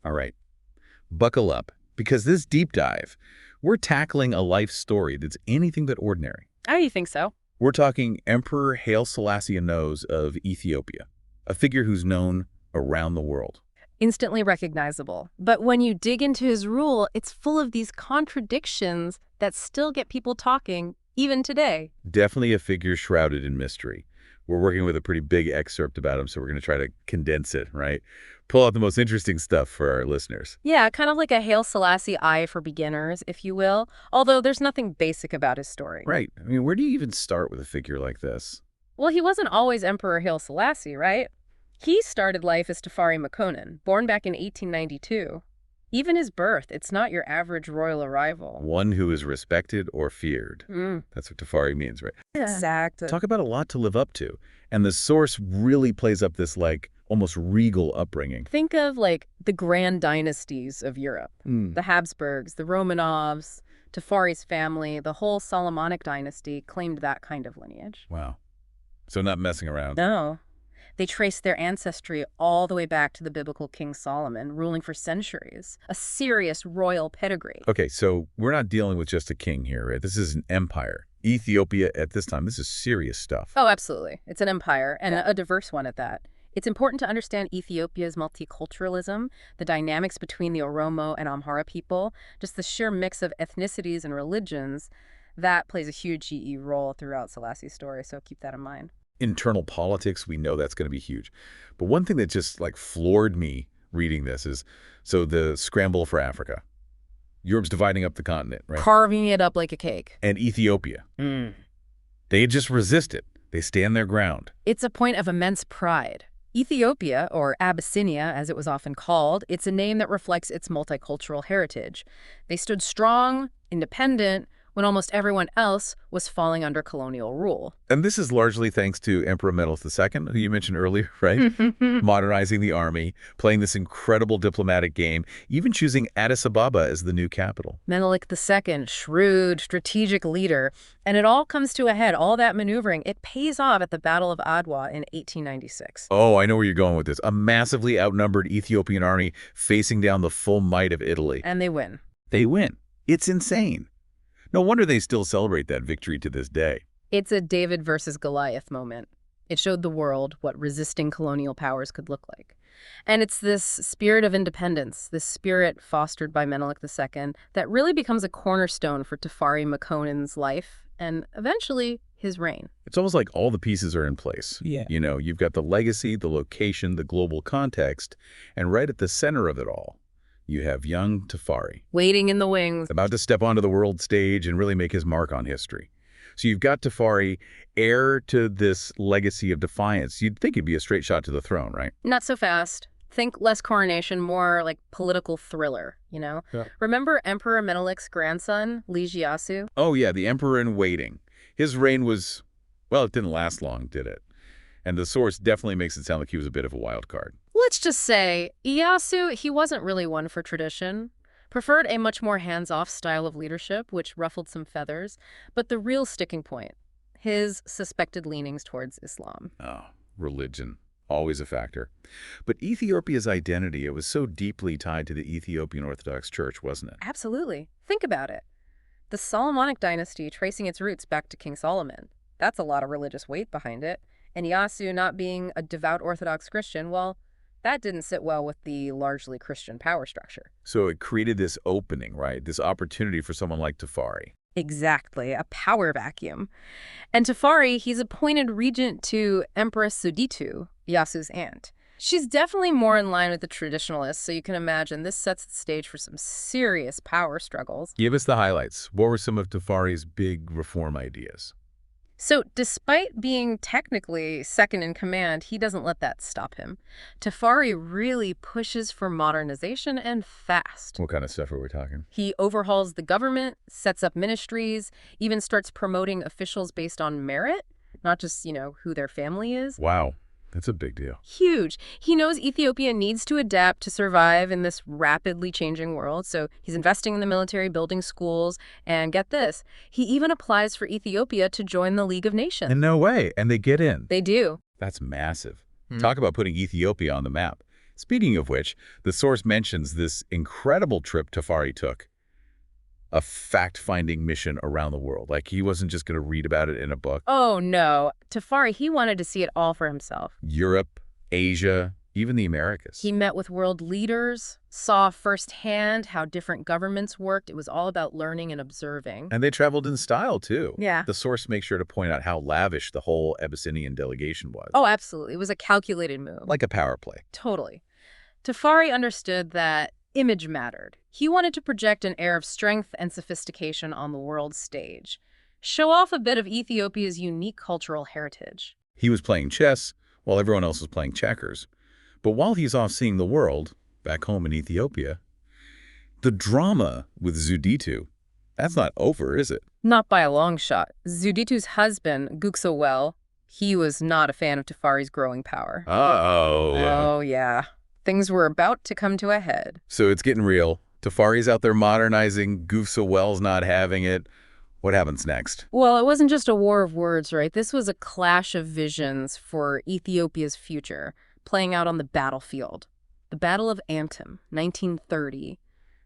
All right, buckle up, because this deep dive, we're tackling a life story that's anything but ordinary. Oh, you think so? We're talking Emperor Haile Selassie I of Ethiopia, a figure who's known around the world. Instantly recognizable. But when you dig into his rule, it's full of these contradictions that still get people talking, even today. Definitely a figure shrouded in mystery. We're working with a pretty big excerpt about him, so we're going to try to condense it, right? Pull out the most interesting stuff for our listeners. Yeah, kind of like a Haile Selassie I for beginners, if you will, although there's nothing basic about his story. Right. I mean, where do you even start with a figure like this? Well, he wasn't always Emperor Haile Selassie, right? He started life as Tafari Makonnen, born back in 1892. Even his birth, it's not your average royal arrival. One who is respected or feared. That's what Tafari means, right? Yeah. Exactly. Talk about a lot to live up to. And the source really plays up this, like, almost regal upbringing. Think of, like, the grand dynasties of Europe. The Habsburgs, the Romanovs, Tafari's family, the whole Solomonic dynasty claimed that kind of lineage. Wow. So not messing around. No. They traced their ancestry all the way back to the biblical King Solomon, ruling for centuries. A serious royal pedigree. Okay, so we're not dealing with just a king here, right? This is an empire. Ethiopia at this time, this is serious stuff. Oh, absolutely. It's an empire, and a diverse one at that. It's important to understand Ethiopia's multiculturalism, the dynamics between the Oromo and Amhara people, just the sheer mix of ethnicities and religions. That plays a huge GE role throughout Selassie's story, so keep that in mind. Internal politics, we know that's going to be huge. But one thing that just like floored me reading this is, so the scramble for Africa. Europe's dividing up the continent, right? Carving it up like a cake. And Ethiopia. They just resist it. They stand their ground. It's a point of immense pride. Ethiopia, or Abyssinia as it was often called, it's a name that reflects its multicultural heritage. They stood strong, independent, when almost everyone else was falling under colonial rule. And this is largely thanks to Emperor Menelik II, who you mentioned earlier, right? Modernizing the army, playing this incredible diplomatic game, even choosing Addis Ababa as the new capital. Menelik II, shrewd, strategic leader. And it all comes to a head, all that maneuvering, it pays off at the Battle of Adwa in 1896. Oh, I know where you're going with this. A massively outnumbered Ethiopian army facing down the full might of Italy. And they win. They win. It's insane. No wonder they still celebrate that victory to this day. It's a David versus Goliath moment. It showed the world what resisting colonial powers could look like. And it's this spirit of independence, this spirit fostered by Menelik II, that really becomes a cornerstone for Tafari Makonnen's life and eventually his reign. It's almost like all the pieces are in place. Yeah. You know, you've got the legacy, the location, the global context, and right at the center of it all, you have young Tafari. Waiting in the wings. About to step onto the world stage and really make his mark on history. So you've got Tafari, heir to this legacy of defiance. You'd think he'd be a straight shot to the throne, right? Not so fast. Think less coronation, more like political thriller, you know? Yeah. Remember Emperor Menelik's grandson, Lijiasu? Oh, yeah, the emperor in waiting. His reign was, well, it didn't last long, did it? And the source definitely makes it sound like he was a bit of a wild card. Let's just say, Ieyasu, he wasn't really one for tradition. Preferred a much more hands-off style of leadership, which ruffled some feathers. But the real sticking point, his suspected leanings towards Islam. Oh, religion. Always a factor. But Ethiopia's identity, it was so deeply tied to the Ethiopian Orthodox Church, wasn't it? Absolutely. Think about it. The Solomonic dynasty tracing its roots back to King Solomon. That's a lot of religious weight behind it. And Ieyasu not being a devout Orthodox Christian, well, that didn't sit well with the largely Christian power structure. So it created this opening, right? This opportunity for someone like Tafari. Exactly, a power vacuum. And Tafari, he's appointed regent to Empress Suditu, Iyasu's aunt. She's definitely more in line with the traditionalists, so you can imagine this sets the stage for some serious power struggles. Give us the highlights. What were some of Tafari's big reform ideas? So despite being technically second in command, he doesn't let that stop him. Tafari really pushes for modernization and fast. What kind of stuff are we talking? He overhauls the government, sets up ministries, even starts promoting officials based on merit, not just, who their family is. Wow. That's a big deal. Huge. He knows Ethiopia needs to adapt to survive in this rapidly changing world, so he's investing in the military, building schools, and get this, he even applies for Ethiopia to join the League of Nations. And no way. And they get in. They do. That's massive. Talk about putting Ethiopia on the map. Speaking of which, the source mentions this incredible trip Tafari took, a fact-finding mission around the world. Like, he wasn't just going to read about it in a book. Oh, no. Tafari, he wanted to see it all for himself. Europe, Asia, even the Americas. He met with world leaders, saw firsthand how different governments worked. It was all about learning and observing. And they traveled in style, too. Yeah. The source makes sure to point out how lavish the whole Abyssinian delegation was. Oh, absolutely. It was a calculated move. Like a power play. Totally. Tafari understood that image mattered. He wanted to project an air of strength and sophistication on the world stage, show off a bit of Ethiopia's unique cultural heritage. He was playing chess while everyone else was playing checkers. But while he's off seeing the world, back home in Ethiopia, the drama with Zuditu, that's not over, is it? Not by a long shot. Zuditu's husband, Guksowel, he was not a fan of Tafari's growing power. Uh-oh. Oh, yeah. Things were about to come to a head. So it's getting real. Tafari's out there modernizing, Guksowel's not having it. What happens next? Well, it wasn't just a war of words, right? This was a clash of visions for Ethiopia's future, playing out on the battlefield. The Battle of Antim, 1930.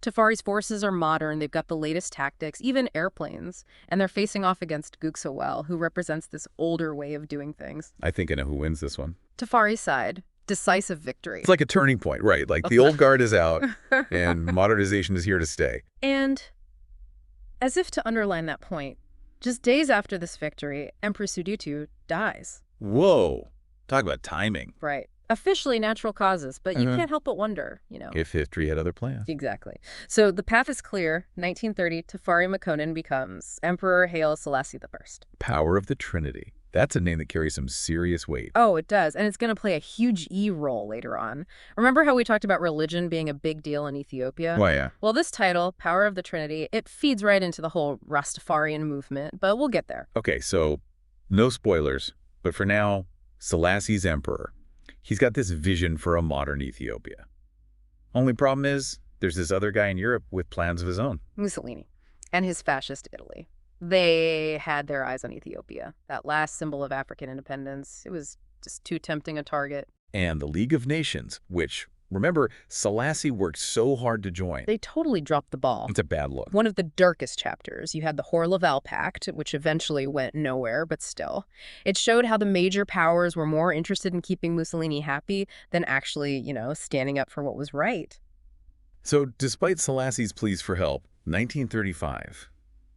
Tafari's forces are modern, they've got the latest tactics, even airplanes, and they're facing off against Guksowel, who represents this older way of doing things. I think I know who wins this one. Tafari's side, decisive victory. It's like a turning point, right? Like the old guard is out and modernization is here to stay. And as if to underline that point, just days after this victory, Empress Suditu dies. Whoa. Talk about timing. Right. Officially natural causes, but you can't help but wonder, If history had other plans. Exactly. So the path is clear. 1930, Tafari Makonnen becomes Emperor Haile Selassie I. Power of the Trinity. That's a name that carries some serious weight. Oh, it does. And it's going to play a huge E role later on. Remember how we talked about religion being a big deal in Ethiopia? Why, yeah. Well, this title, Power of the Trinity, it feeds right into the whole Rastafarian movement, but we'll get there. Okay, so no spoilers, but for now, Selassie's emperor. He's got this vision for a modern Ethiopia. Only problem is, there's this other guy in Europe with plans of his own. Mussolini and his fascist Italy. They had their eyes on Ethiopia, that last symbol of African independence. It was just too tempting a target. And the League of Nations, which, remember, Selassie worked so hard to join. They totally dropped the ball. It's a bad look. One of the darkest chapters, you had the Hor-Laval Pact, which eventually went nowhere, but still. It showed how the major powers were more interested in keeping Mussolini happy than actually, standing up for what was right. So despite Selassie's pleas for help, 1935,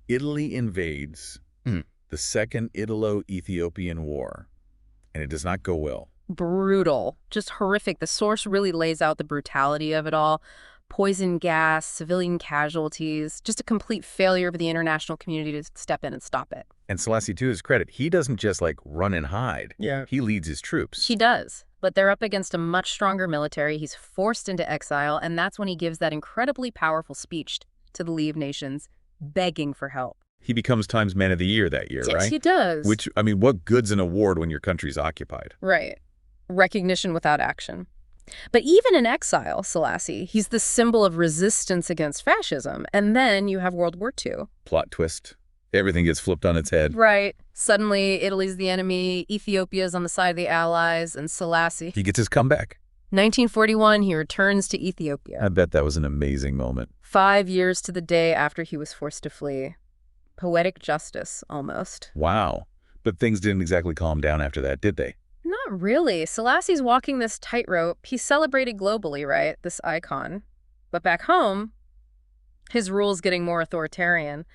Italy invades the Second Italo-Ethiopian War, and it does not go well. Brutal, just horrific. The source really lays out the brutality of it all. Poison gas, civilian casualties, just a complete failure of the international community to step in and stop it. And Selassie, to his credit, he doesn't just run and hide. Yeah. He leads his troops. He does. But they're up against a much stronger military. He's forced into exile, and that's when he gives that incredibly powerful speech to the League of Nations, begging for help. He becomes Times Man of the Year that year, right? Yes, he does. Which, what good's an award when your country's occupied? Right. Recognition without action. But even in exile, Selassie, he's the symbol of resistance against fascism. And then you have World War II. Plot twist. Everything gets flipped on its head. Right. Suddenly, Italy's the enemy, Ethiopia's on the side of the Allies, and Selassie. He gets his comeback. 1941, he returns to Ethiopia. I bet that was an amazing moment. 5 years to the day after he was forced to flee. Poetic justice, almost. Wow. But things didn't exactly calm down after that, did they? Not really. Selassie's walking this tightrope. He's celebrated globally, right? This icon. But back home, his rule's getting more authoritarian.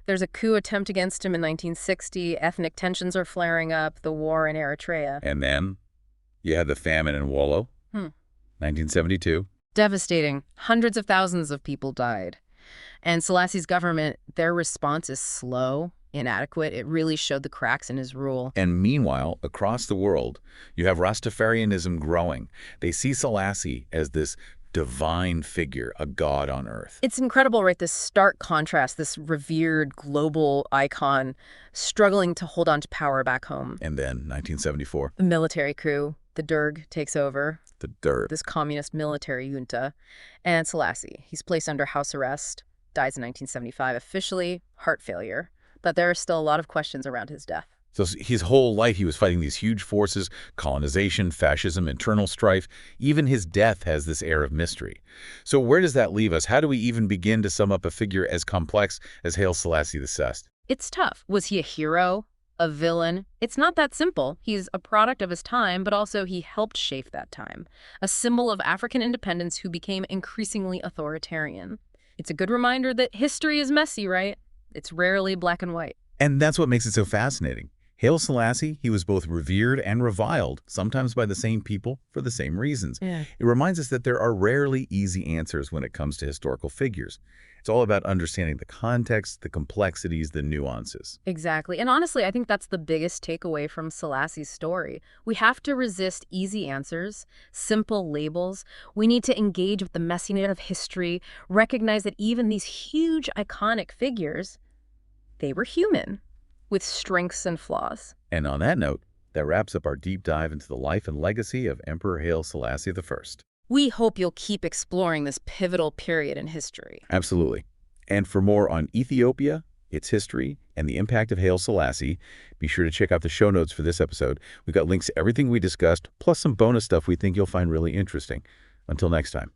There's a coup attempt against him in 1960. Ethnic tensions are flaring up. The war in Eritrea. And then you had the famine in Wollo, 1972. Devastating. Hundreds of thousands of people died. And Selassie's government, their response is slow, inadequate. It really showed the cracks in his rule. And meanwhile, across the world, you have Rastafarianism growing. They see Selassie as this divine figure, a god on earth. It's incredible, right? This stark contrast, this revered global icon struggling to hold on to power back home. And then 1974. The military coup, the Derg takes over. The Derg. This communist military junta. And Selassie, he's placed under house arrest, dies in 1975 officially, heart failure. But there are still a lot of questions around his death. So his whole life he was fighting these huge forces, colonization, fascism, internal strife. Even his death has this air of mystery. So where does that leave us? How do we even begin to sum up a figure as complex as Haile Selassie I? It's tough. Was he a hero? A villain? It's not that simple. He's a product of his time, but also he helped shape that time. A symbol of African independence who became increasingly authoritarian. It's a good reminder that history is messy, right? It's rarely black and white. And that's what makes it so fascinating. Haile Selassie, he was both revered and reviled, sometimes by the same people for the same reasons. Yeah. It reminds us that there are rarely easy answers when it comes to historical figures. It's all about understanding the context, the complexities, the nuances. Exactly. And honestly, I think that's the biggest takeaway from Selassie's story. We have to resist easy answers, simple labels. We need to engage with the messiness of history, recognize that even these huge, iconic figures, they were human, with strengths and flaws. And on that note, that wraps up our deep dive into the life and legacy of Emperor Haile Selassie I. We hope you'll keep exploring this pivotal period in history. Absolutely. And for more on Ethiopia, its history, and the impact of Haile Selassie, be sure to check out the show notes for this episode. We've got links to everything we discussed, plus some bonus stuff we think you'll find really interesting. Until next time.